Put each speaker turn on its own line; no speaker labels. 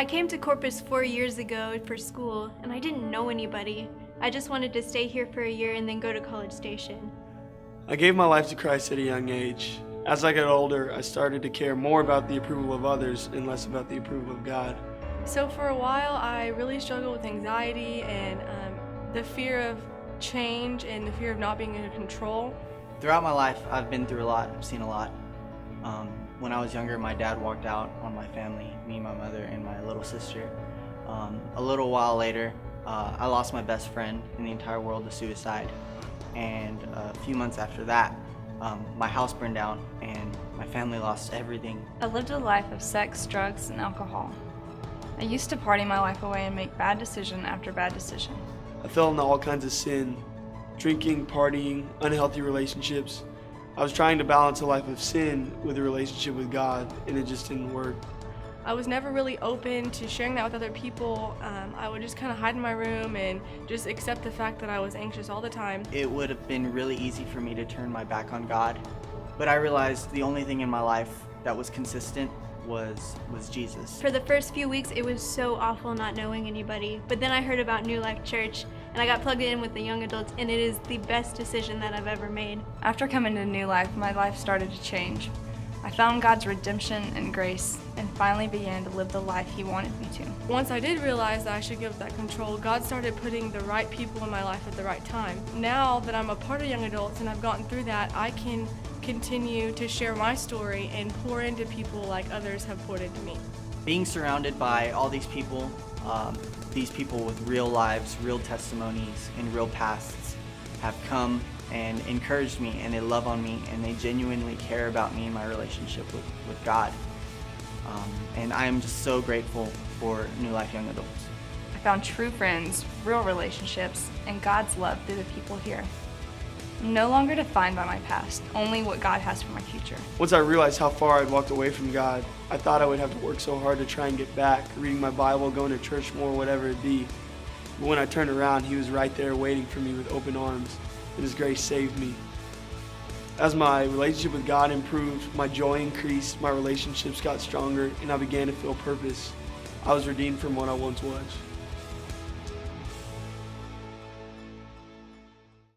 I came to Corpus 4 years ago for school, and I didn't know anybody. I just wanted to stay here for a year and then go to College Station.
I gave my life to Christ at a young age. As I got older, I started to care more about the approval of others and less about the approval of God.
So for a while, I really struggled with anxiety and the fear of change and the fear of not being in control.
Throughout my life, I've been through a lot. I've seen a lot. When I was younger, my dad walked out on my family, me, my mother, and my little sister. A little while later, I lost my best friend in the entire world to suicide. And a few months after that, my house burned down and my family lost everything.
I lived a life of sex, drugs, and alcohol. I used to party my life away and make bad decision after bad decision.
I fell into all kinds of sin, drinking, partying, unhealthy relationships. I was trying to balance a life of sin with a relationship with God, and it just didn't work.
I was never really open to sharing that with other people. I would just kind of hide in my room and just accept the fact that I was anxious all the time.
It would have been really easy for me to turn my back on God, but I realized the only thing in my life that was consistent was Jesus.
For the first few weeks, it was so awful not knowing anybody, but then I heard about New Life Church, and I got plugged in with the young adults, and it is the best decision that I've ever made.
After coming to New Life, my life started to change. I found God's redemption and grace and finally began to live the life He wanted me to.
Once I did realize that I should give up that control, God started putting the right people in my life at the right time. Now that I'm a part of young adults and I've gotten through that, I can continue to share my story and pour into people like others have poured into me.
Being surrounded by all these people with real lives, real testimonies, and real pasts have come and encouraged me, and they love on me, and they genuinely care about me and my relationship with God. And I am just so grateful for New Life Young Adults.
I found true friends, real relationships, and God's love through the people here. I'm no longer defined by my past, only what God has for my future.
Once I realized how far I'd walked away from God, I thought I would have to work so hard to try and get back, reading my Bible, going to church more, whatever it be. But when I turned around, He was right there waiting for me with open arms, and His grace saved me. As my relationship with God improved, my joy increased, my relationships got stronger, and I began to feel purpose. I was redeemed from what I once was.